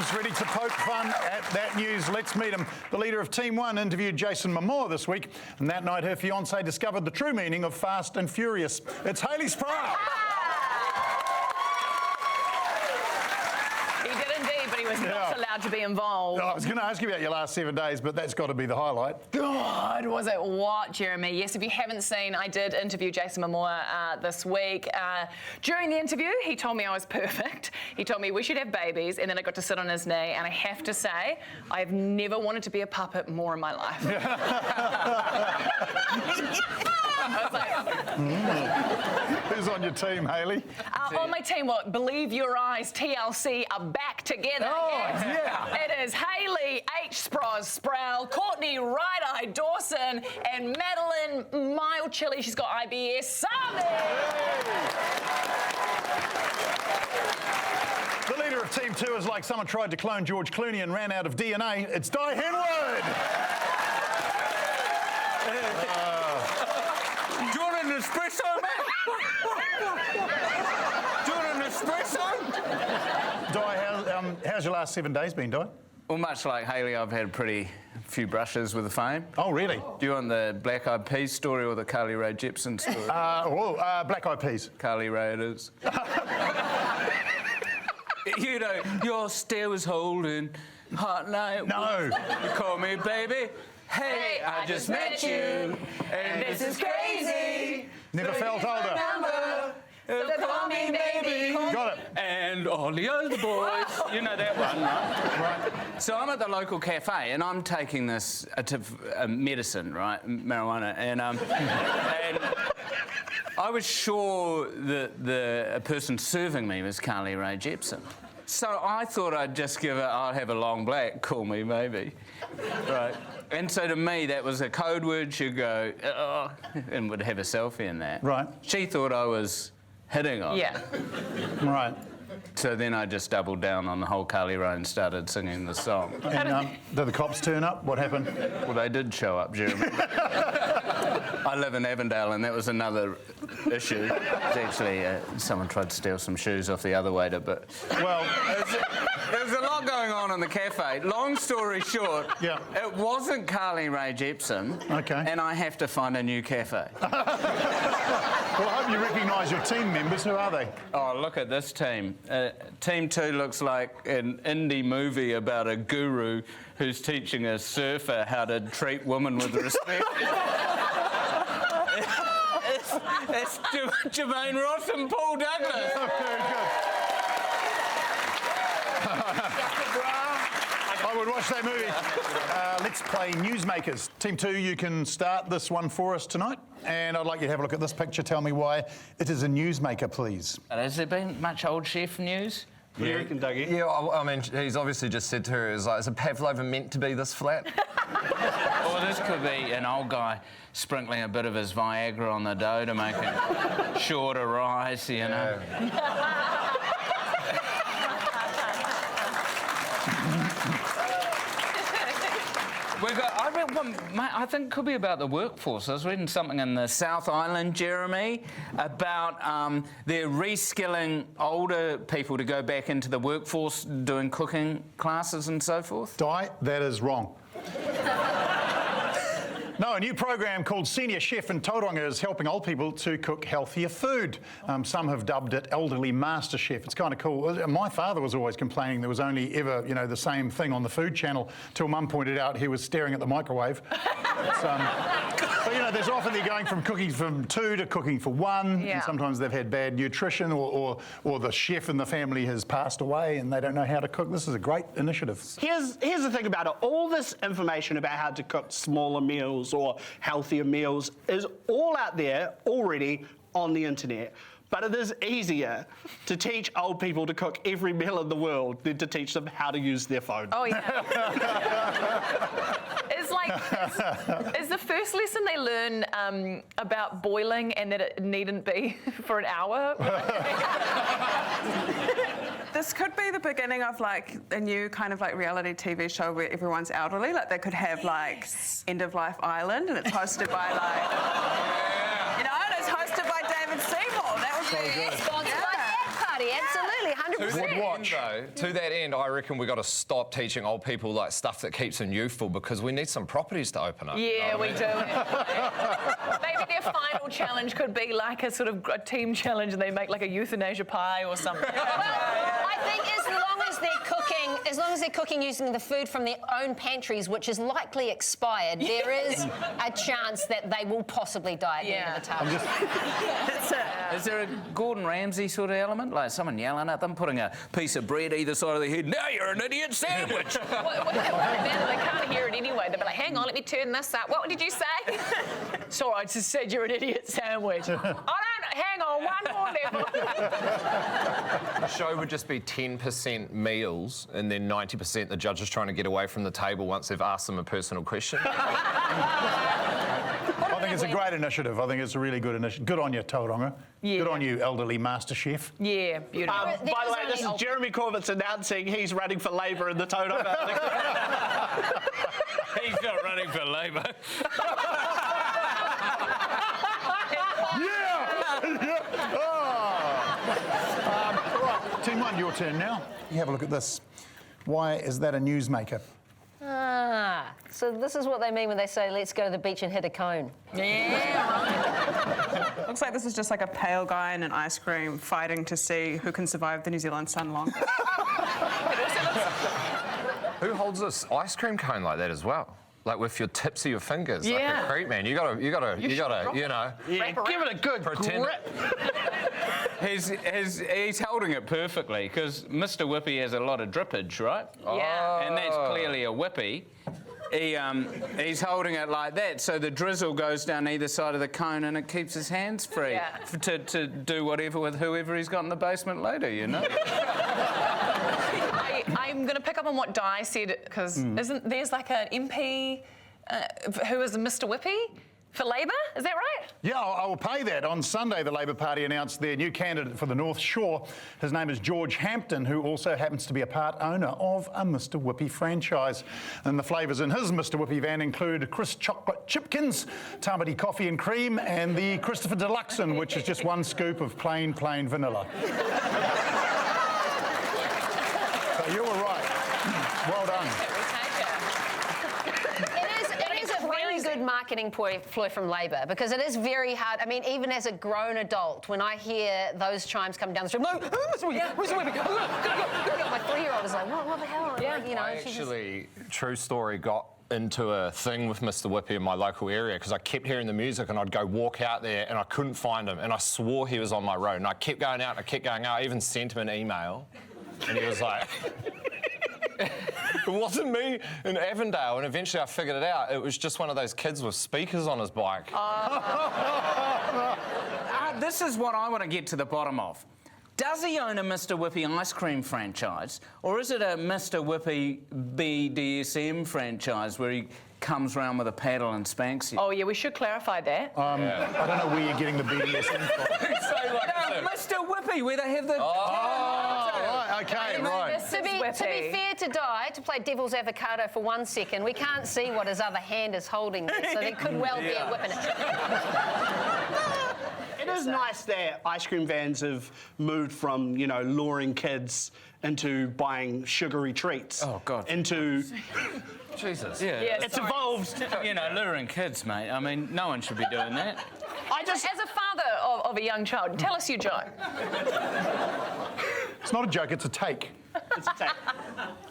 Jones, ready to poke fun at that news. Let's meet him. The leader of Team 1 interviewed Jason Momoa this week, and that night her fiancé discovered the true meaning of Fast and Furious. It's Hayley Sproull. He did indeed, but he was not allowed to be involved. I was going to ask you about your last 7 days, but that's got to be the highlight. God, was it what, Jeremy? Yes, if you haven't seen, I did interview Jason Momoa this week. During the interview, he told me I was perfect. He told me we should have babies, and then I got to sit on his knee, and I have to say, I've never wanted to be a puppet more in my life. I was like, Who's on your team, Hayley? on my team, well, Believe Your Eyes, TLC are back together. Oh, yes. yeah. It is Hayley, Sproull, Courtney, Right-Eye, Dawson, and Madeline, mild chilly, she's got IBS, Sami. The leader of Team 2 is like someone tried to clone George Clooney and ran out of DNA. It's Henwood. Do you want an espresso, man? Do you want an espresso? Di, how's your last 7 days been, Di? Well, much like Hayley, I've had a pretty few brushes with the fame. Oh, really? Do you want the Black Eyed Peas story or the Carly Rae Jepsen story? Black Eyed Peas. Carly Rae it is. You know, your stare was holding hot night. No. You call me baby. Hey, I just met you, and this is crazy. Never felt older. So call me baby. Got it. And all the other boys. You know that one, right? Right. So I'm at the local cafe, and I'm taking this medicine, right, marijuana, and I was sure that the person serving me was Carly Rae Jepsen. So I thought I'd just give it, I'll have a long black, call me maybe, right? And so to me, that was a code word. She'd go, oh, and would have a selfie in that. Right. She thought I was hitting on her. Yeah. Right. So then I just doubled down on the whole Carly Rae and started singing the song. And did the cops turn up? What happened? Well, they did show up, Jeremy. I live in Avondale, and that was another issue. Actually, someone tried to steal some shoes off the other waiter, but... Well... There was a lot going on in the cafe. Long story short, it wasn't Carly Rae Jepsen, and I have to find a new cafe. Well, I hope you recognise your team members. Who are they? Oh, look at this team. Team 2 looks like an indie movie about a guru who's teaching a surfer how to treat women with respect. It's Jamaine Ross and Paul Douglas. Oh, very good. I would watch that movie. Let's play Newsmakers. Team 2, you can start this one for us tonight. And I'd like you to have a look at this picture. Tell me why it is a newsmaker, please. Has there been much old chef news? What do you reckon, Dougie? Yeah, I mean, he's obviously just said to her, is a pavlova meant to be this flat? Or this could be an old guy sprinkling a bit of his Viagra on the dough to make it shorter rise, you know. I think it could be about the workforce. I was reading something in the South Island, Jeremy, about they're reskilling older people to go back into the workforce doing cooking classes and so forth. Di, that is wrong. No, a new program called Senior Chef in Tauranga is helping old people to cook healthier food. Some have dubbed it Elderly Master Chef. It's kind of cool. My father was always complaining there was only ever, you know, the same thing on the Food Channel, till Mum pointed out he was staring at the microwave. But, you know, there's often they're going from cooking from 2 to cooking for 1. Yeah. And sometimes they've had bad nutrition or the chef in the family has passed away and they don't know how to cook. This is a great initiative. Here's the thing about it. All this information about how to cook smaller meals or healthier meals is all out there already on the internet. But it is easier to teach old people to cook every meal in the world than to teach them how to use their phone. Oh, yeah. It's like, is the first lesson they learn about boiling and that it needn't be for an hour? This could be the beginning of like a new kind of like reality TV show where everyone's elderly. Like they could have like End of Life Island, and it's hosted by like, you know, and it's hosted by David Seymour. That would be sponsored by that party. Absolutely, 100%. would watch. Though, to that end, I reckon we got to stop teaching old people like stuff that keeps them youthful because we need some properties to open up. Yeah, we do. Maybe their final challenge could be like a sort of a team challenge, and they make like a euthanasia pie or something. Well, I think as long as they're cooking using the food from their own pantries, which is likely expired, there is a chance that they will possibly die at the end of the task. That's it. Is there a Gordon Ramsay sort of element? Like someone yelling at them, putting a piece of bread either side of their head, now you're an idiot sandwich. They can't hear it anyway. They'll be like, hang on, let me turn this up. What did you say? Sorry, I just said you're an idiot sandwich. I don't, hang on, one more level. The show would just be 10% meals and then 90% the judges trying to get away from the table once they've asked them a personal question. I think it's a great initiative. I think it's a really good initiative. Good on you, Tauranga. Yeah. Good on you, elderly master chef. Yeah, beautiful. There By the is way, this is only- Jeremy Corbett's announcing he's running for Labour in the Tauranga. He's not running for Labour. Right, Team 1, your turn now. You have a look at this. Why is that a newsmaker? So this is what they mean when they say, let's go to the beach and hit a cone. Looks like this is just like a pale guy and an ice cream fighting to see who can survive the New Zealand sun longer. Who holds this ice cream cone like that as well? Like with your tips of your fingers, like a creep man. You gotta, you know. Yeah, give it a good Pretend- grip. He's holding it perfectly because Mr. Whippy has a lot of drippage, right? Yeah. And that's clearly a whippy. He's holding it like that, so the drizzle goes down either side of the cone and it keeps his hands free to do whatever with whoever he's got in the basement later, you know? I'm going to pick up on what Di said, because isn't there's like an MP who is Mr. Whippy for Labor? Is that right? Yeah, I will pay that. On Sunday, the Labor Party announced their new candidate for the North Shore. His name is George Hampton, who also happens to be a part owner of a Mr. Whippy franchise. And the flavours in his Mr. Whippy van include Crisp Chocolate Chipkins, Tamati Coffee and Cream, and the Christopher Deluxeon, which is just one scoop of plain vanilla. So you were right. Well done. It is a very good marketing ploy from Labor, because it is very hard. I mean, even as a grown adult, when I hear those chimes come down the street, no, Mr. Whippy, my 3-year-old is like, what the hell? Yeah. Like, you know, I she's actually, true story, got into a thing with Mr. Whippy in my local area because I kept hearing the music and I'd go walk out there and I couldn't find him and I swore he was on my road and I kept going out and I kept going out. I even sent him an email and he was like... It wasn't me in Avondale, and eventually I figured it out. It was just one of those kids with speakers on his bike. This is what I want to get to the bottom of. Does he own a Mr. Whippy ice cream franchise, or is it a Mr. Whippy BDSM franchise where he comes round with a paddle and spanks you? Oh, yeah, we should clarify that. I don't know where you're getting the BDSM from. No, Mr. Whippy, where they have the... Right, okay, right. To be fair to Di, to play devil's avocado for 1 second, we can't see what his other hand is holding there, so there could well be a whipping it. It is nice that ice cream vans have moved from, you know, luring kids into buying sugary treats. Oh, God. Into... Jesus. Yeah. It's evolved. You know, luring kids, mate. I mean, no one should be doing that. As a father of a young child, tell us your joke. It's not a joke, it's a take. It's a take.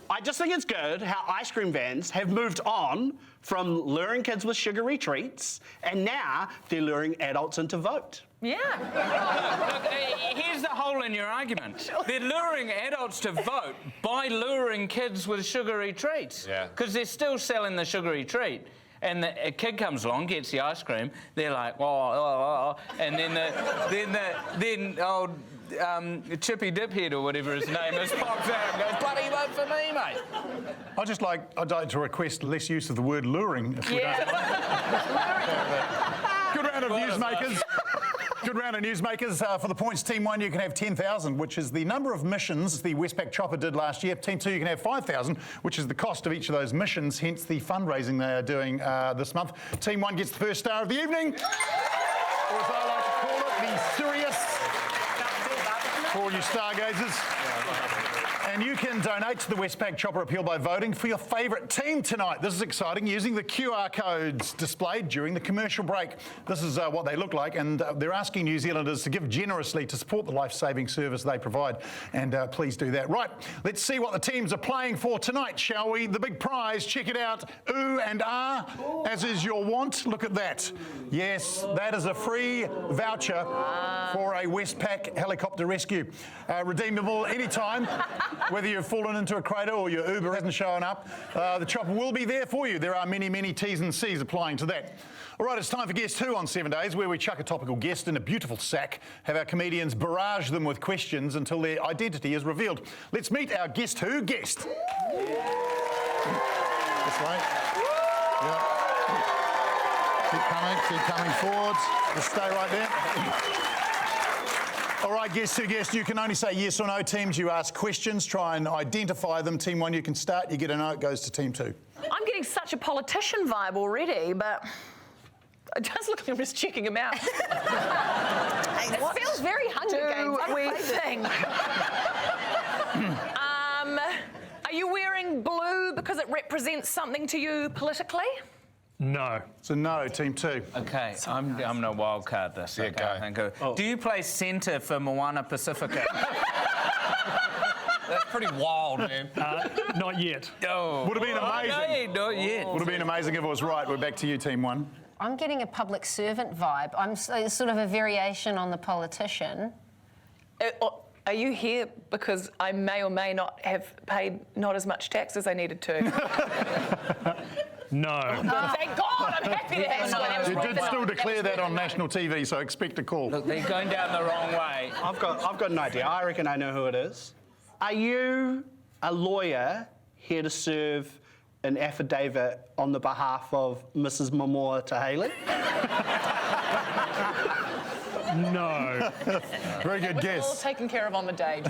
I just think it's good how ice cream vans have moved on from luring kids with sugary treats, and now they're luring adults into vote. Yeah. Look, here's the hole in your argument. They're luring adults to vote by luring kids with sugary treats. Yeah. Because they're still selling the sugary treat. And a kid comes along, gets the ice cream. They're like, oh, and then old Chippy Diphead or whatever his name is pops out and goes, bloody vote for me, mate. I'd like to request less use of the word luring, if we don't mind. Good round of newsmakers. Good round of newsmakers. For the points, Team 1, you can have 10,000, which is the number of missions the Westpac Chopper did last year. Team 2, you can have 5,000, which is the cost of each of those missions, hence the fundraising they are doing this month. Team 1 gets the first star of the evening, or as I like to call it, the serious for all you stargazers. And you can donate to the Westpac Chopper Appeal by voting for your favourite team tonight. This is exciting, using the QR codes displayed during the commercial break. This is what they look like, and they're asking New Zealanders to give generously to support the life-saving service they provide. And please do that. Right, let's see what the teams are playing for tonight, shall we? The big prize, check it out. Ooh and ah, as is your wont. Look at that. Yes, that is a free voucher for a Westpac helicopter rescue. Redeemable anytime. Whether you've fallen into a crater or your Uber hasn't shown up, the chopper will be there for you. There are many, many T's and C's applying to that. All right, it's time for Guess Who on 7 Days, where we chuck a topical guest in a beautiful sack, have our comedians barrage them with questions until their identity is revealed. Let's meet our Guess Who guest. This way. Yep. Keep coming forwards. Just stay right there. All right, Guess Who guest, you can only say yes or no. Teams, you ask questions, try and identify them. Team 1, you can start. You get a no, it goes to Team 2. I'm getting such a politician vibe already, but just look, I'm just checking him out. It feels very Hunger Games. Thing. Are you wearing blue because it represents something to you politically? No. So no, Team 2. Okay, I'm going to wild card this. Yeah, okay, go. I think. Do you play centre for Moana Pacifica? That's pretty wild, man. Not yet. Oh. Would have been amazing. Not yet. Would have been amazing if it was right. We're back to you, Team 1. I'm getting a public servant vibe. I'm sort of a variation on the politician. Are you here because I may or may not have paid not as much tax as I needed to? No. Thank God, I'm happy to have someone. You did still declare that on national TV, so expect a call. Look, they're going down the wrong way. I've got an idea. I reckon I know who it is. Are you a lawyer here to serve an affidavit on the behalf of Mrs. Momoa to Hayley? No. Very good All guess. taken care of on the day.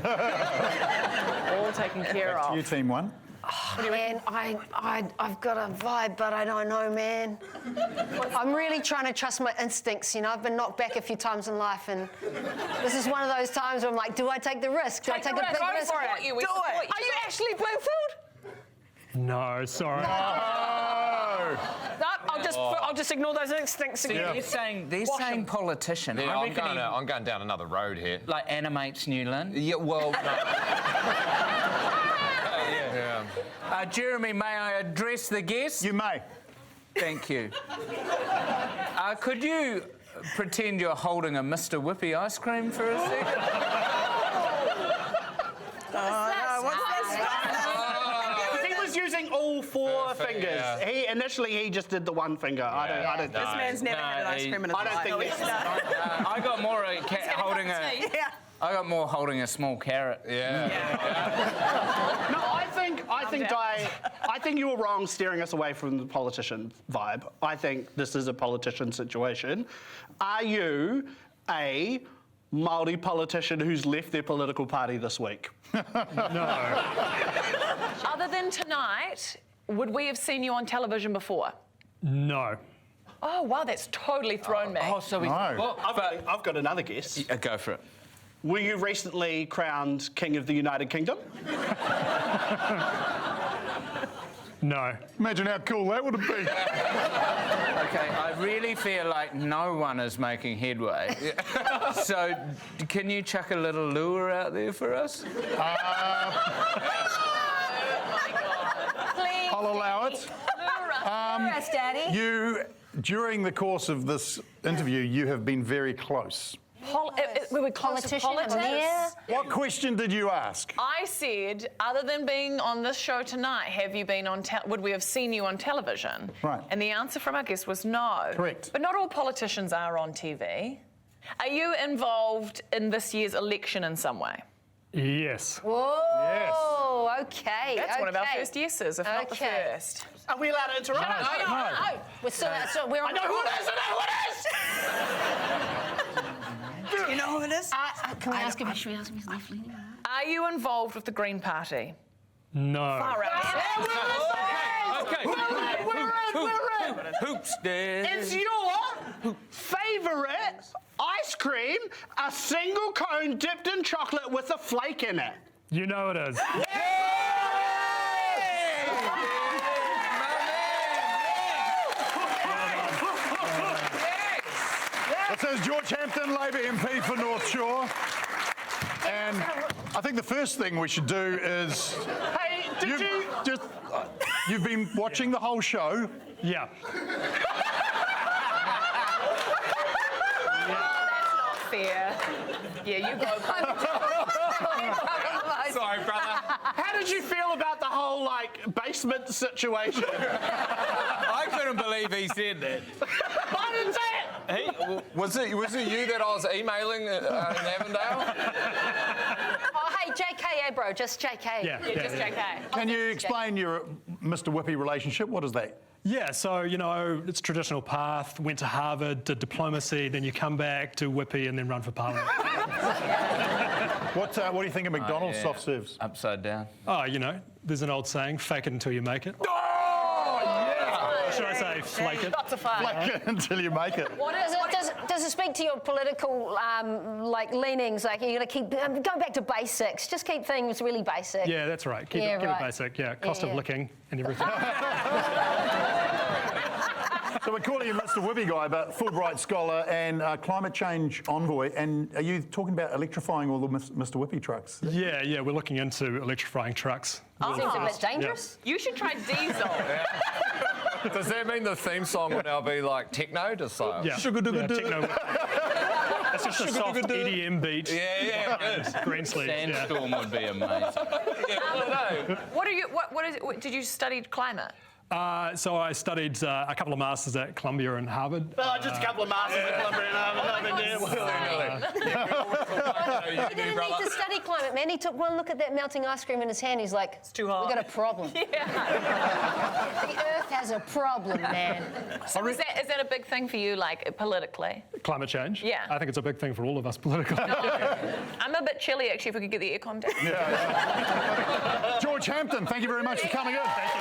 All taken care To you, of. Team 1. Man, I've got a vibe, but I don't know, man. I'm really trying to trust my instincts, you know. I've been knocked back a few times in life, and this is one of those times where I'm like, do I take the risk? Do I take a big risk? We support you. We support you. Are you actually Bloomfield? No, sorry. No, I'll just ignore those instincts again. They're saying politician. Yeah, I I'm reckon going down another road here. like animates Newland. Yeah, well, no. Jeremy, may I address the guest? You may. Thank you. Could you pretend you're holding a Mr. Whippy ice cream for a second? He was using all four fingers. yeah. He just did the one finger. I don't think. This man's never had an ice cream in his I don't life. think that's. I got more I got more holding a small carrot. Yeah. No, I think you were wrong steering us away from the politician vibe. I think this is a politician situation. Are you a Māori politician who's left their political party this week? No. Other than tonight, would we have seen you on television before? No. Oh, wow, that's totally thrown me. Oh, so we. No. Well, I've got another guess. go for it. Were you recently crowned King of the United Kingdom? No. Imagine how cool that would have been. Okay, I really feel like no one is making headway. So, can you chuck a little lure out there for us? I'll allow it. Yes, Daddy. You, during the course of this interview, you have been very close. We were close to Politician, politics. yeah. What question did you ask? I said, other than being on this show tonight, have you been on? Would we have seen you on television? Right. And the answer from our guest was no. Correct. But not all politicians are on TV. Are you involved in this year's election in some way? Yes. Whoa, okay. That's one of our first yeses, if not the Okay. first. Are we allowed to interrupt? No. We're still we're on. I know who it is! I know who it is! Do you know who it is? Can we ask him? Should we ask him his life leading? Are you involved with the Green Party? No. Far out. Okay. Hoops, Is your favourite favourite ice cream, a single cone dipped in chocolate with a flake in it. You know it is. It says George Hampton, Labor MP for North Shore. And I think the first thing we should do is... Hey, you've been watching the whole show. Yeah. Fair. Yeah, you go. Sorry, brother. How did you feel about the whole, basement situation? I couldn't believe he said that. I didn't say it! Was it you that I was emailing in Avondale? Oh, hey, JK, bro, just JK. Yeah. Just JK. Can you explain your Mr. Whippy relationship? What is that? Yeah, so, it's traditional path, went to Harvard, did diplomacy, then you come back, do Whippy, and then run for Parliament. What do you think of McDonald's Yeah. soft serves? Upside down. Oh, there's an old saying, fake it until you make it. Oh, yeah! Or should I say, flake it? Lots of fun. Like it until you make it. Does it speak to your political leanings? Like you're going to keep going back to basics. Just keep things really basic. Yeah, that's right. Keep it basic. Yeah, cost of licking and everything. So we're calling you Mr. Whippy Guy, but Fulbright scholar and climate change envoy. And are you talking about electrifying all the Mr. Whippy trucks? Yeah, we're looking into electrifying trucks. Seems a bit dangerous. You should try diesel. Does that mean the theme song will now be like techno? Just like Yeah, techno. That's just a soft EDM beat. Yeah. Green sleeves. Yeah. Sandstorm would be amazing. What did you study climate? So I studied a couple of masters at Columbia and Harvard. Just a couple of masters at Columbia and He didn't need to study climate, man. He took one look at that melting ice cream in his hand. He's like, "It's too hot. We got a problem. The Earth has a problem, man." So is that a big thing for you, politically? Climate change? Yeah. I think it's a big thing for all of us politically. I'm a bit chilly, actually, if we could get the aircon down. George Hampton, thank you very much for coming in. Thank you.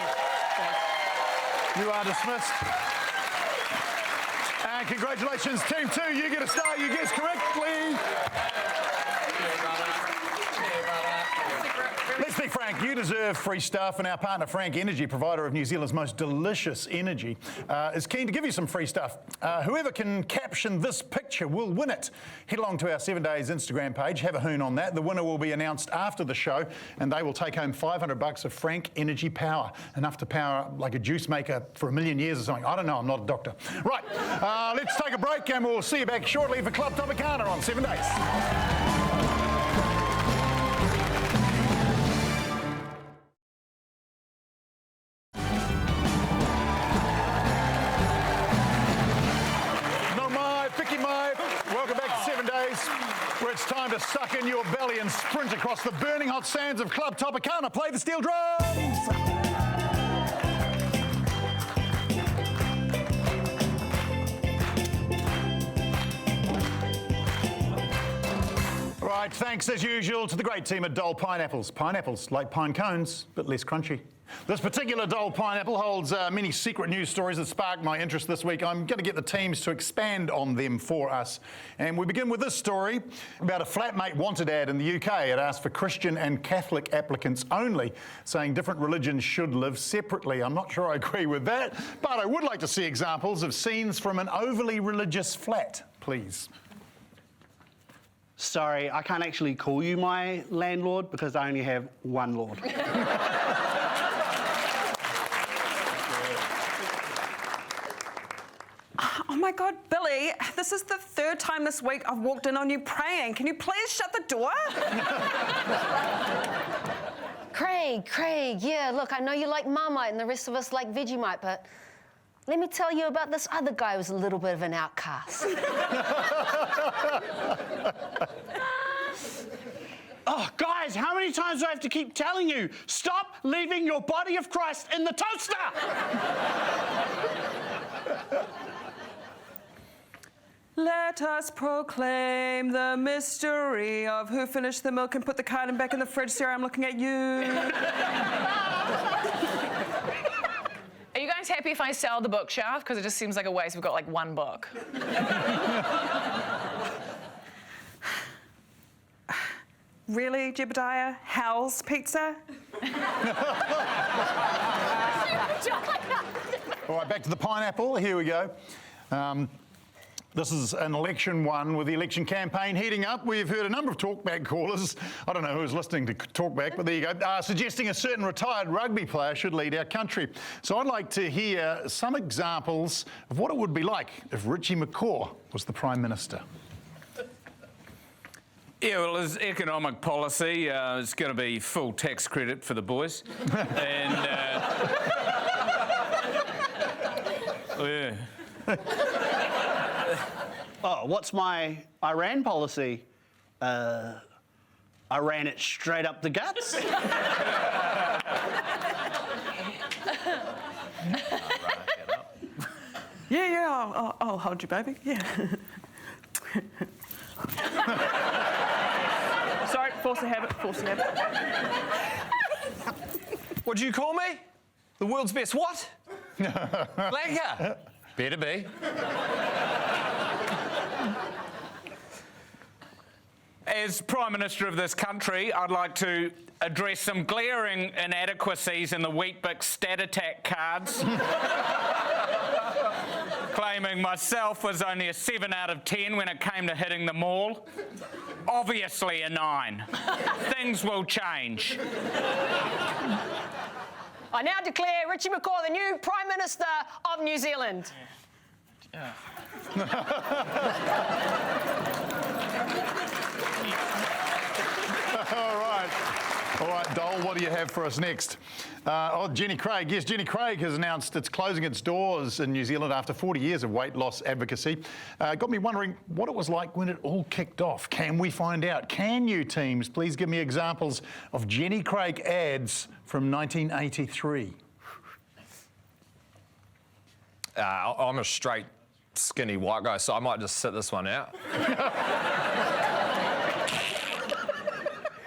You are dismissed. And congratulations, Team 2. You get a star. You guessed correctly. Let's be frank, you deserve free stuff, and our partner Frank Energy, provider of New Zealand's most delicious energy, is keen to give you some free stuff. Whoever can caption this picture will win it. Head along to our 7 Days Instagram page, have a hoon on that. The winner will be announced after the show, and they will take home $500 of Frank Energy power, enough to power like a juice maker for 1 million years or something. I don't know, I'm not a doctor. Right, let's take a break, and we'll see you back shortly for Club Topacana on 7 Days. Welcome back to 7 Days, where it's time to suck in your belly and sprint across the burning hot sands of Club Topacana. Play the steel drums! Right, thanks as usual to the great team at Dole Pineapples. Pineapples, like pine cones, but less crunchy. This particular Dole pineapple holds many secret news stories that sparked my interest this week. I'm going to get the teams to expand on them for us. And we begin with this story about a flatmate wanted ad in the UK. It asked for Christian and Catholic applicants only, saying different religions should live separately. I'm not sure I agree with that, but I would like to see examples of scenes from an overly religious flat, please. Sorry, I can't actually call you my landlord because I only have one lord. Oh my God, Billy, this is the third time this week I've walked in on you praying. Can you please shut the door? Craig, yeah, look, I know you like Marmite and the rest of us like Vegemite, but let me tell you about this other guy who's a little bit of an outcast. Oh, guys, how many times do I have to keep telling you? Stop leaving your body of Christ in the toaster! Let us proclaim the mystery of who finished the milk and put the carton back in the fridge. Sarah, I'm looking at you. Are you going to happy if I sell the bookshelf? Because it just seems like a waste. We've got like one book. Really, Jebediah? Hal's Pizza? All right, back to the pineapple. Here we go. This is an election one with the election campaign heating up. We've heard a number of talkback callers. I don't know who's listening to talkback, but there you go. Suggesting a certain retired rugby player should lead our country. So I'd like to hear some examples of what it would be like if Richie McCaw was the Prime Minister. Yeah, well, his economic policy is going to be full tax credit for the boys. And, yeah. Oh, what's my Iran policy? I ran it straight up the guts. Yeah, I'll hold you, baby. Yeah. Sorry, force a habit. What do you call me? The world's best what? Blanker. Better be. As Prime Minister of this country, I'd like to address some glaring inadequacies in the Weet-Bix stat attack cards. Claiming myself was only a 7 out of 10 when it came to hitting the maul. Obviously a 9. Things will change. I now declare Richie McCaw the new Prime Minister of New Zealand. All right, Dole, what do you have for us next? Jenny Craig. Yes, Jenny Craig has announced it's closing its doors in New Zealand after 40 years of weight loss advocacy. Got me wondering what it was like when it all kicked off. Can we find out? Can you, teams, please give me examples of Jenny Craig ads from 1983? I'm a straight, skinny white guy, so I might just sit this one out.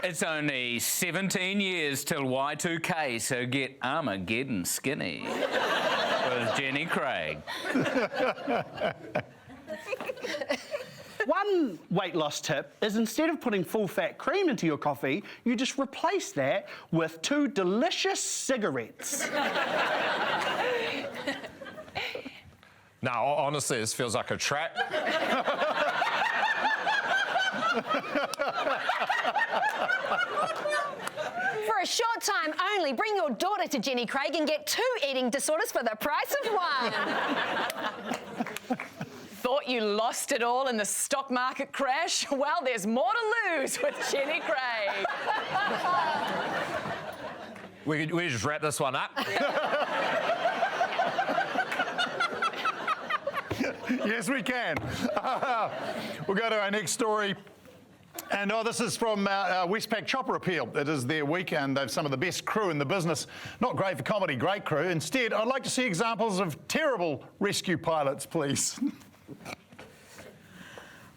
It's only 17 years till Y2K, so get Armageddon skinny with Jenny Craig. One weight loss tip is instead of putting full-fat cream into your coffee, you just replace that with 2 delicious cigarettes. No, honestly, this feels like a trap. For a short time only, bring your daughter to Jenny Craig and get 2 eating disorders for the price of 1. Thought you lost it all in the stock market crash? Well, there's more to lose with Jenny Craig. We just wrap this one up. Yes, we can. We'll go to our next story. And this is from Westpac Chopper Appeal. It is their week, and they've some of the best crew in the business. Not great for comedy, great crew. Instead, I'd like to see examples of terrible rescue pilots, please.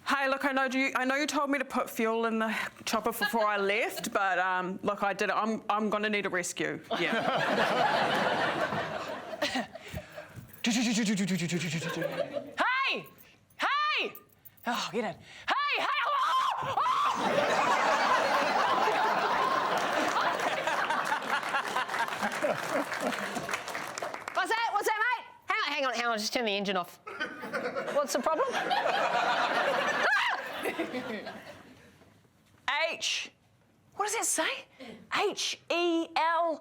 Hey, look, I know you told me to put fuel in the chopper before I left, but look, I did it. I'm going to need a rescue. Yeah. Hey! Hey! Oh, get in. Hey! Hey! Oh! Oh! What's that? What's that, mate? Hang on. Just turn the engine off. What's the problem? H. What does that say? H-E-L...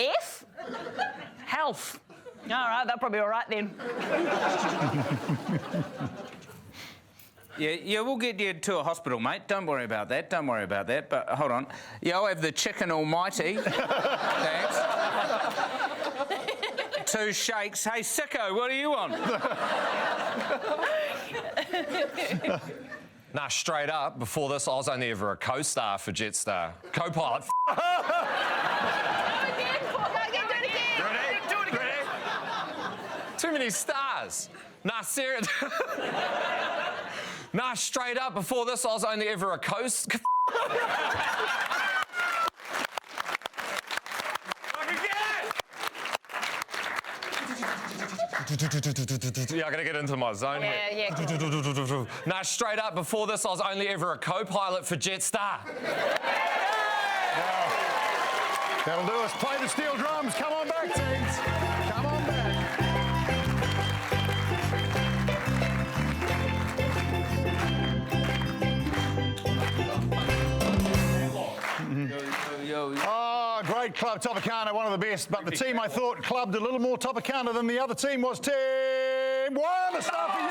F? Health. All right, that'll probably be all right then. Yeah, we'll get you to a hospital, mate. Don't worry about that. But hold on. Yeah, I'll have the chicken almighty. Thanks. 2 shakes. Hey, sicko, what do you want? Nah, straight up, before this, I was only ever a co-star for Jetstar. Co-pilot. Too many stars. Nah, serious. Nah, straight up, before this, I was only ever a co-star. Yeah, I gotta get into my zone here. Yeah. No, straight up, before this, I was only ever a co-pilot for Jetstar. That'll do us. Play the steel drums. Come on back, teams. Come on back. Oh, great club, Topacana, one of the best. But the team I thought clubbed a little more Topacana than the other team was Team 1. A star for you!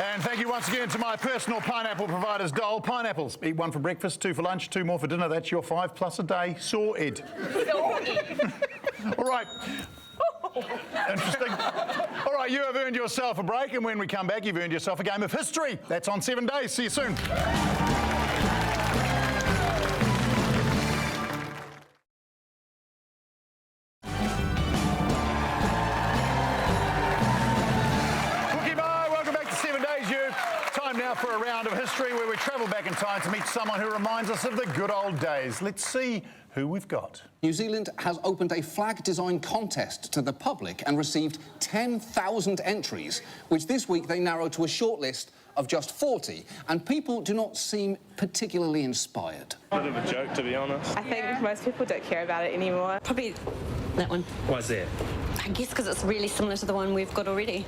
And thank you once again to my personal pineapple providers, Dole. Pineapples. Eat 1 for breakfast, 2 for lunch, 2 more for dinner. That's your 5 plus a day. Sorted. All right. Interesting. All right, you have earned yourself a break, and when we come back, you've earned yourself a game of history. That's on 7 days. See you soon. For a round of history where we travel back in time to meet someone who reminds us of the good old days. Let's see who we've got. New Zealand has opened a flag design contest to the public and received 10,000 entries, which this week they narrowed to a short list of just 40, and people do not seem particularly inspired. Bit of a joke, to be honest. I think most people don't care about it anymore. Probably that one. Why's that? I guess because it's really similar to the one we've got already.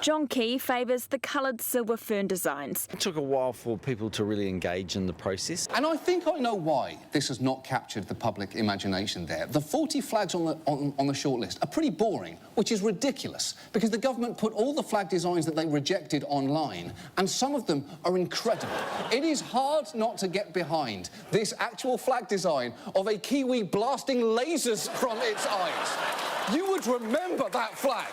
John Key favours the coloured silver fern designs. It took a while for people to really engage in the process. And I think I know why this has not captured the public imagination there. The 40 flags on the shortlist are pretty boring, which is ridiculous, because the government put all the flag designs that they rejected online, and some of them are incredible. It is hard not to get behind this actual flag design of a kiwi blasting lasers from its eyes. You would remember that flag.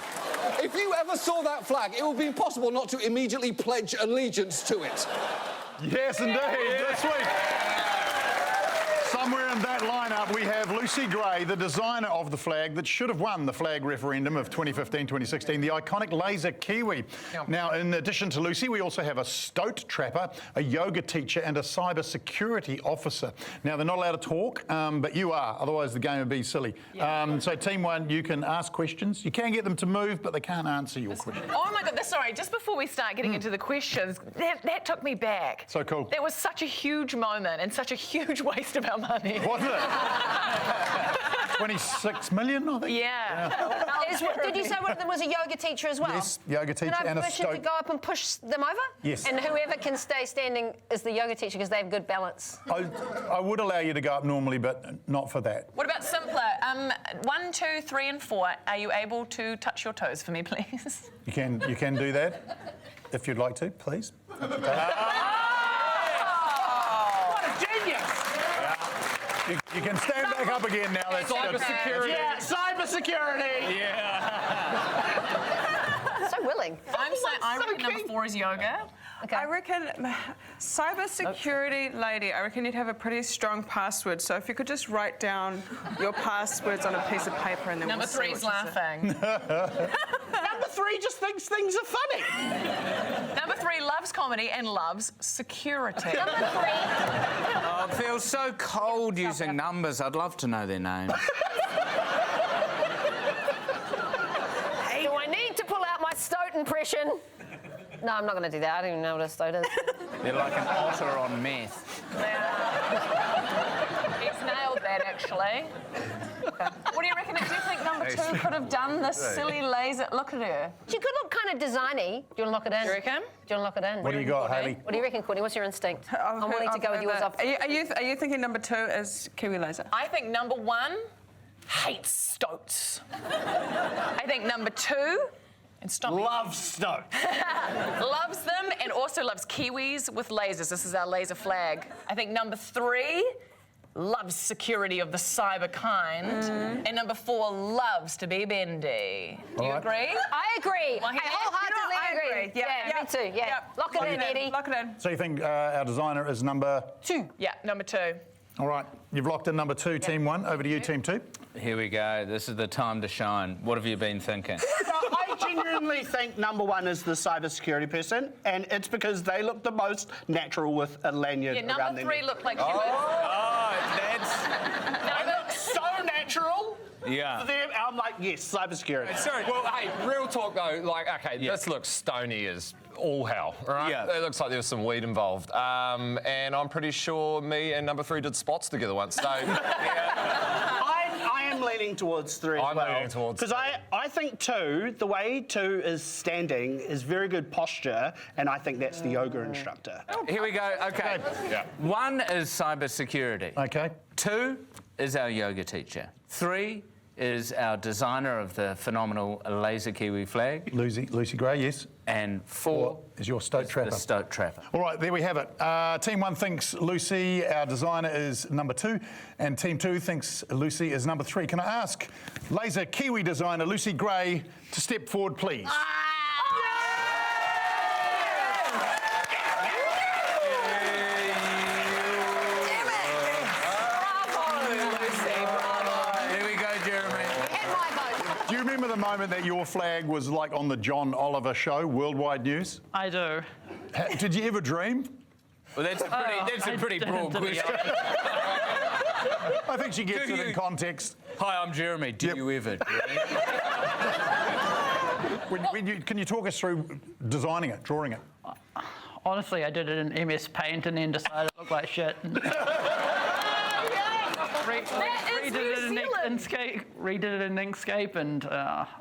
If you ever saw that flag, it would be impossible not to immediately pledge allegiance to it. Yes, indeed. This week, somewhere in that lineup, we have Lucy Gray, the designer of the flag that should have won the flag referendum of 2015-2016, the iconic laser kiwi. Yep. Now, in addition to Lucy, we also have a stoat trapper, a yoga teacher, and a cyber security officer. Now, they're not allowed to talk, but you are, otherwise the game would be silly. Yeah. So, Team 1, you can ask questions. You can get them to move, but they can't answer your questions. Oh my God, sorry, just before we start getting into the questions, that took me back. So cool. That was such a huge moment and such a huge waste of our money. Wasn't it? 26 million, I think. Yeah. Did you say there was a yoga teacher as well? Yes, yoga teacher and a permission to go up and push them over? Yes. And whoever can stay standing is the yoga teacher because they have good balance. I would allow you to go up normally, but not for that. What about simpler? 1, 2, 3, and 4. Are you able to touch your toes for me, please? You can do that if you'd like to, please. What a genius! You can stand back up again now. That's cyber security. Yeah, cyber security. Yeah. So willing. I reckon number 4 is yoga. Okay. I reckon cyber security lady, I reckon you'd have a pretty strong password. So if you could just write down your passwords on a piece of paper and then Number 3 is laughing. Number 3 just thinks things are funny. Number 3 loves comedy and loves security. Number 3. Oh, it feels so cold using numbers. I'd love to know their names. Do I need to pull out my stoat impression? No, I'm not going to do that. I don't even know what a stoat is. They're like an otter on meth. He's nailed that, actually. Okay. What do you reckon? Do you think number 2 could have done this silly laser? Look at her. She could look kind of designy. Do you want to lock it in? You reckon? Do you want to lock it in? What do you got, Hayley? What do you reckon, Courtney? What's your instinct? I'm willing to go with yours. Are you thinking number 2 is kiwi laser? I think number 1 hates stoats. I think number 2... And stop loves stoat. Loves them and also loves kiwis with lasers. This is our laser flag. I think number 3 loves security of the cyber kind. And number 4 loves to be bendy. Do you agree? I agree. Well, I wholeheartedly agree. Yeah, me too. Yeah. Lock it in, Eddie. Lock it in. So you think our designer is number 2? Yeah, number 2. All right, you've locked in number 2, Team 1. Over to you, Team 2. Here we go. This is the time to shine. What have you been thinking? I genuinely think number 1 is the cyber security person, and it's because they look the most natural with a lanyard around number their 3 neck. looked like you. Oh, that's... They look so natural. Yeah. For them, I'm like, yes, cybersecurity. Sorry. Well, hey, real talk though. Like, okay, this looks stony as all hell, right? Yeah. It looks like there was some weed involved. And I'm pretty sure me and number 3 did spots together once. So. I am leaning towards 3 as well. I'm leaning towards because I think 2, the way 2 is standing is very good posture, and I think that's the yoga instructor. Here we go. Okay. Yeah. 1 is cybersecurity. Okay. 2 is our yoga teacher. 3 is our designer of the phenomenal laser kiwi flag. Lucy Gray, yes. And 4 is your stoat trapper. The stoat trapper. All right, there we have it. Team 1 thinks Lucy, our designer, is number 2, and Team 2 thinks Lucy is number 3. Can I ask laser kiwi designer Lucy Gray to step forward, please? Do you remember the moment that your flag was like on the John Oliver show, Worldwide News? I do. Did you ever dream? Well, that's a pretty broad question. I think she gets it in context. Hi, I'm Jeremy. Do you ever dream? Can you talk us through designing it, drawing it? Honestly, I did it in MS Paint and then decided it looked like shit. Redid it in Inkscape and...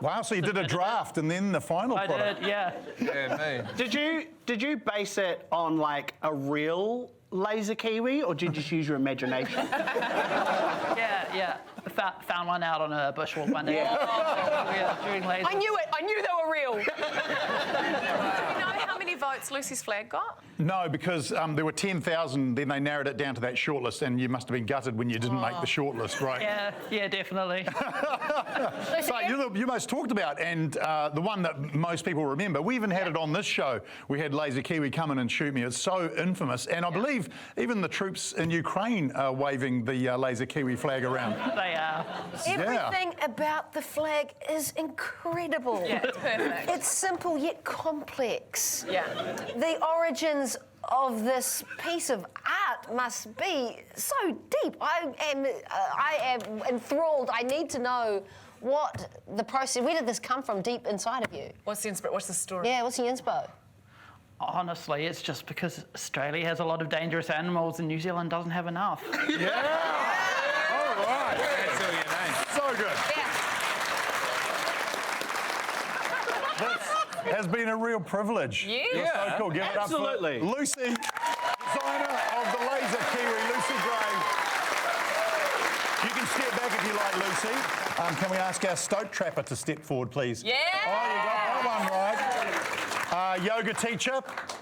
Wow, so you did a draft and then the final product? I did, yeah. Yeah, me. Did you base it on like a real laser kiwi, or did you just use your imagination? Yeah. Found one out on a bushwalk one day. Doing laser. I knew it. I knew they were real. Do you know how many votes Lucy's flag got? No, because there were 10,000, then they narrowed it down to that shortlist, and you must have been gutted when you didn't make the shortlist, right? Yeah, definitely. So you most talked about, and the one that most people remember, we even had it on this show. We had Laser Kiwi come in and shoot me. It's so infamous, and I believe even the troops in Ukraine are waving the Laser Kiwi flag around. They are. Everything about the flag is incredible. Yeah, it's perfect. It's simple yet complex. Yeah. The origins of this piece of art must be so deep. I am enthralled. I need to know what the process. Where did this come from deep inside of you? What's the story? Yeah, what's the inspo? Honestly, it's just because Australia has a lot of dangerous animals and New Zealand doesn't have enough. Yeah! All right. That's all your name. So good. This has been a real privilege. Yeah. So cool. Give it up for Lucy, designer of the Laser Kiwi, Lucy Gray. You can step back if you like, Lucy. Can we ask our stoat trapper to step forward, please? Yeah. Oh, you got that one right. Yoga teacher.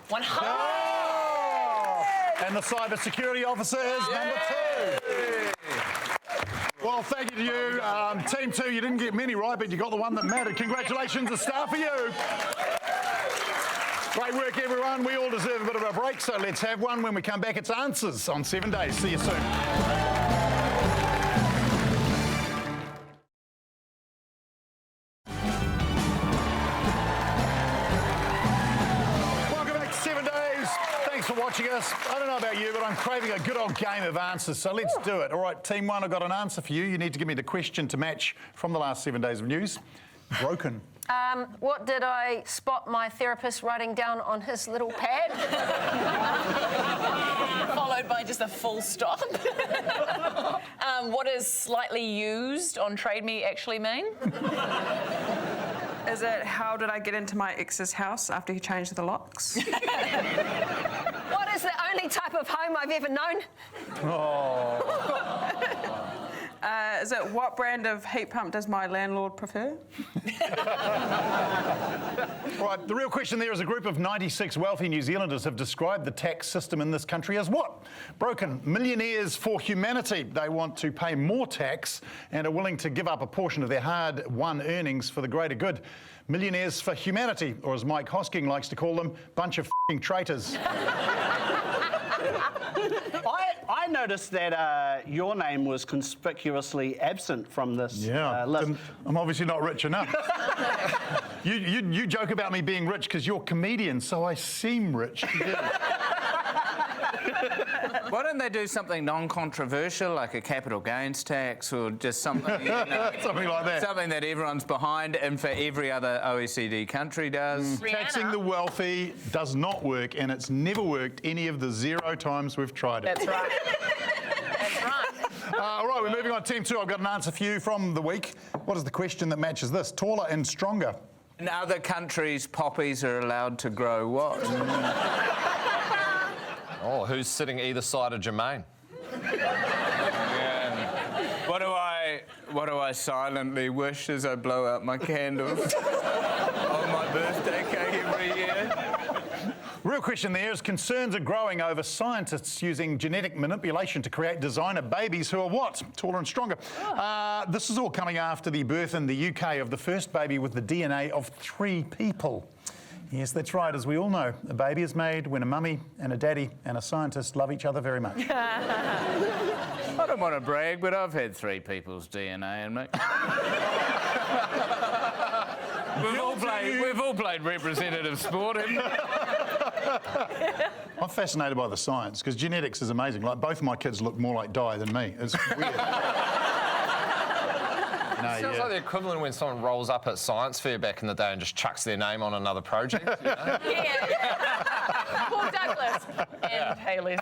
100. Oh. And the cyber security officer is number 2. Well, thank you to you. Team 2, you didn't get many right, but you got the one that mattered. Congratulations, a star for you. Great work, everyone. We all deserve a bit of a break, so let's have one. When we come back, it's Answers on 7 Days. See you soon. Watching us. I don't know about you, but I'm craving a good old game of answers, so let's do it. All right, Team 1, I've got an answer for you. You need to give me the question to match from the last 7 days of news. Broken. What did I spot my therapist writing down on his little pad? Followed by just a full stop. What does slightly used on Trade Me actually mean? Is it how did I get into my ex's house after he changed the locks? What is the only type of home I've ever known? Oh. Is it what brand of heat pump does my landlord prefer? Right, the real question there is a group of 96 wealthy New Zealanders have described the tax system in this country as what? Broken. Millionaires for humanity. They want to pay more tax and are willing to give up a portion of their hard-won earnings for the greater good. Millionaires for humanity, or as Mike Hosking likes to call them, bunch of f***ing traitors. I noticed that your name was conspicuously absent from this list. I'm obviously not rich enough. You joke about me being rich because you're comedian, so I seem rich. Why don't they do something non-controversial, like a capital gains tax, or just something, something like that? Something that everyone's behind, and for every other OECD country does. Taxing the wealthy does not work, and it's never worked any of the 0 times we've tried it. That's right. That's right. All right, we're moving on to team 2. I've got an answer for you from the week. What is the question that matches this? Taller and stronger. In other countries, poppies are allowed to grow what? Oh, who's sitting either side of Jamaine? Yeah. What do I silently wish as I blow out my candles on my birthday cake every year? Real question there is concerns are growing over scientists using genetic manipulation to create designer babies who are what? Taller and stronger. This is all coming after the birth in the UK of the first baby with the DNA of 3 people. Yes, that's right. As we all know, a baby is made when a mummy and a daddy and a scientist love each other very much. I don't want to brag, but I've had 3 people's DNA in me. We've all played representative sport, haven't we? I'm fascinated by the science because genetics is amazing. Like both of my kids look more like Di than me. It's weird. Sounds like the equivalent when someone rolls up at science fair back in the day and just chucks their name on another project. You know? Yeah. Paul Douglas and Hayley.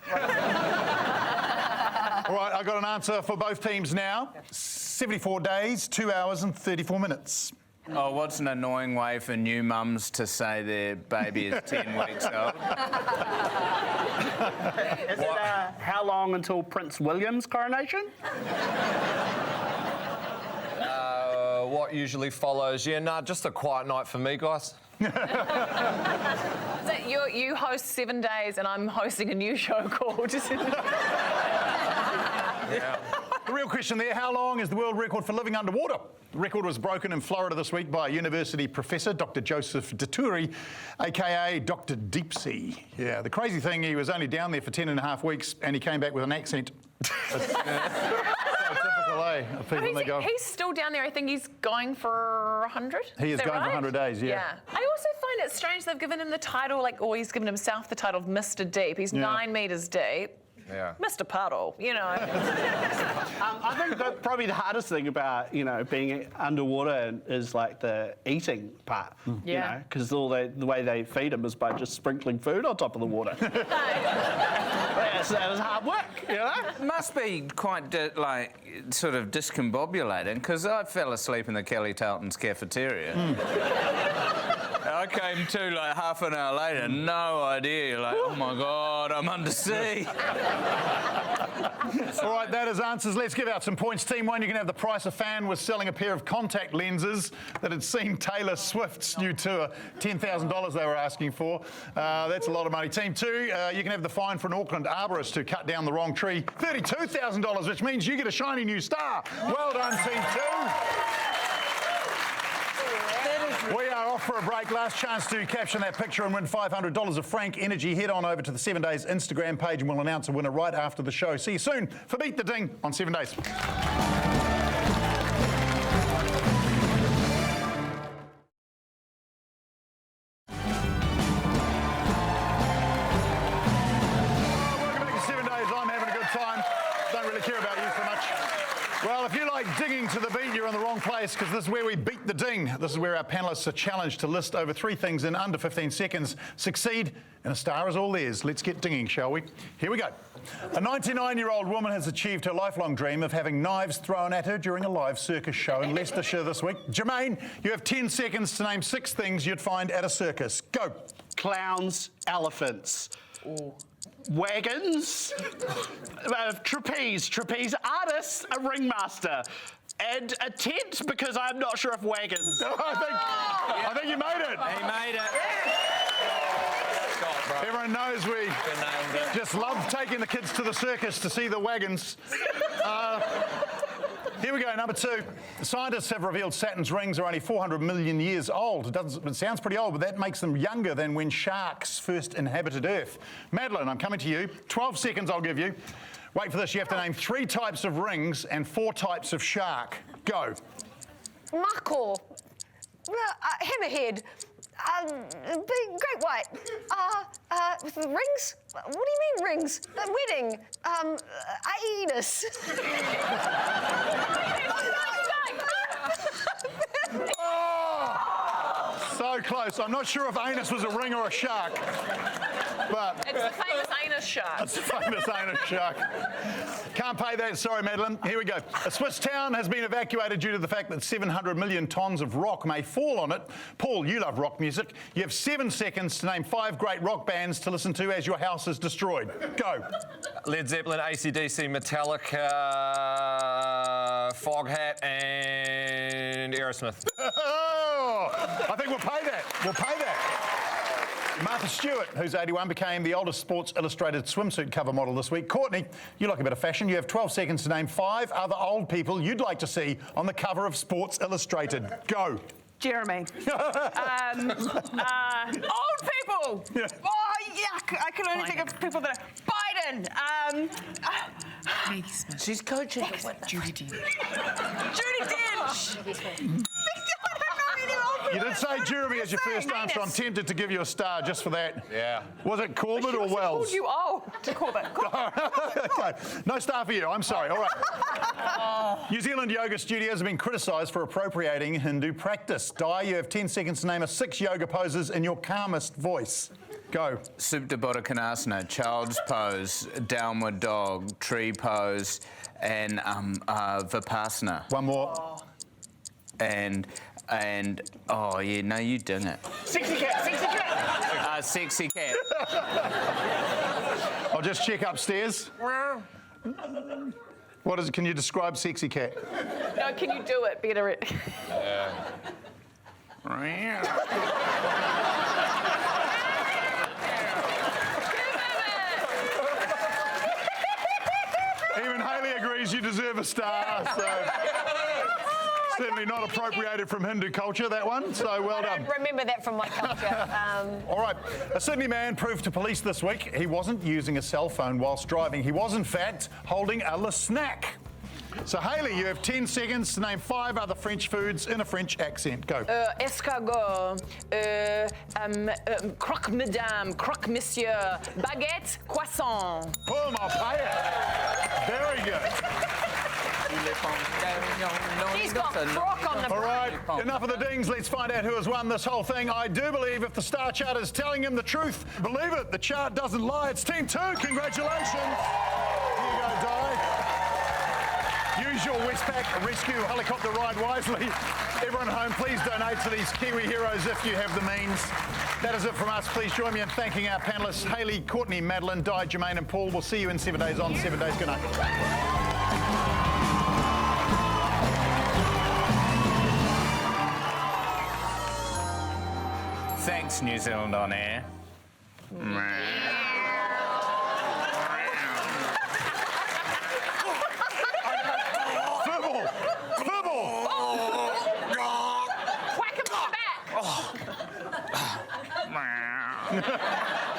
All right, I've got an answer for both teams now. 74 days, 2 hours and 34 minutes. Oh, what's an annoying way for new mums to say their baby is 10 weeks old? Is it how long until Prince William's coronation? What usually follows? Yeah, nah, just a quiet night for me, guys. So you host 7 days and I'm hosting a new show called... Yeah. The real question there, how long is the world record for living underwater? The record was broken in Florida this week by a university professor, Dr. Joseph Deturi, a.k.a. Dr. Deep Sea. Yeah, the crazy thing, he was only down there for 10.5 weeks and he came back with an accent. So typical, eh? Of people they go. He's still down there. I think he's going for 100. He is going for 100 days, yeah. I also find it strange they've given him the title, or he's given himself the title of Mr. Deep. He's 9 metres deep. Yeah. Mr. Puddle, you know. I think that probably the hardest thing about, being underwater is like the eating part, because all the way they feed them is by just sprinkling food on top of the water. So that was hard work, It must be quite, sort of discombobulating, because I fell asleep in the Kelly Tarleton's cafeteria. I came to half an hour later, no idea, oh my God, I'm undersea. All right, that is answers. Let's give out some points. Team 1, you can have the price a fan was selling a pair of contact lenses that had seen Taylor Swift's new tour. $10,000 they were asking for. That's a lot of money. Team 2, you can have the fine for an Auckland arborist who cut down the wrong tree. $32,000, which means you get a shiny new star. Well done, Team 2. We are off for a break. Last chance to caption that picture and win $500 of Frank Energy. Head on over to the 7 Days Instagram page and we'll announce a winner right after the show. See you soon for Beat the Ding on 7 Days. Welcome back to 7 Days. I'm having a good time. Don't really care about you so much. Well, if you like dinging to the beat, you're in the wrong place because this is where we beat the ding. This is where our panellists are challenged to list over 3 things in under 15 seconds, succeed, and a star is all theirs. Let's get dinging, shall we? Here we go. A 99-year-old woman has achieved her lifelong dream of having knives thrown at her during a live circus show in Leicestershire this week. Jamaine, you have 10 seconds to name 6 things you'd find at a circus. Go. Clowns, elephants. Ooh. Wagons, trapeze artists, a ringmaster, and a tent because I'm not sure if wagons. I think you made it. He made it. Everyone knows we just love taking the kids to the circus to see the wagons. Here we go, number 2. Scientists have revealed Saturn's rings are only 400 million years old. It sounds pretty old, but that makes them younger than when sharks first inhabited Earth. Madeline, I'm coming to you. 12 seconds I'll give you. Wait for this, you have to name 3 types of rings and 4 types of shark. Go. Mako, hammerhead, Great white. With the rings? What do you mean rings? The wedding. Anus. So close. I'm not sure if anus was a ring or a shark. But It's the famous anus shark. it's the famous anus shark. Can't pay that. Sorry, Madeline. Here we go. A Swiss town has been evacuated due to the fact that 700 million tonnes of rock may fall on it. Paul, you love rock music. You have 7 seconds to name 5 great rock bands to listen to as your house is destroyed. Go. Led Zeppelin, AC/DC, Metallica, Foghat, and Aerosmith. Oh, I think we'll pay that. We'll pay that. Martha Stewart, who's 81, became the oldest Sports Illustrated swimsuit cover model this week. Courtney, you like a bit of fashion. You have 12 seconds to name 5 other old people you'd like to see on the cover of Sports Illustrated. Go. Jeremy. Old people. Yeah. Oh, yuck. I can only think of people that are Biden. She's coaching. Judy Dench. You did say Jeremy as your first answer. I'm tempted to give you a star just for that. Yeah. Was it Corbett or Wells? Called you old to Corbett. Okay. No star for you. I'm sorry. All right. New Zealand yoga studios have been criticised for appropriating Hindu practice. Di, you have 10 seconds to name 6 yoga poses in your calmest voice. Go. Supta Baddha Konasana, child's pose, downward dog, tree pose, and Vipassana. One more. And oh yeah, no, you ding it. Sexy cat. Sexy cat. I'll just check upstairs. What is it? Can you describe sexy cat? No, can you do it better? Even Hayley agrees you deserve a star. So. Certainly not appropriated from Hindu culture, that one, so well done. Remember that from my culture. All right, a Sydney man proved to police this week he wasn't using a cell phone whilst driving. He was, in fact, holding a le snack. So, Hayley, you have 10 seconds to name 5 other French foods in a French accent. Go. Escargot, croque madame, croque monsieur, baguette, croissant. Boom, I'll pay it. Very good. He's got crock on the All right, enough of the dings. Let's find out who has won this whole thing. I do believe if the star chart is telling him the truth, believe it, the chart doesn't lie. It's Team 2. Congratulations. Here you go, Di. Use your Westpac rescue helicopter ride wisely. Everyone at home, please donate to these Kiwi heroes if you have the means. That is it from us. Please join me in thanking our panellists, Hayley, Courtney, Madeline, Di, Jamaine and Paul. We'll see you in 7 days on, 7 days. Good night. Thanks, New Zealand On Air. Whack him on the back.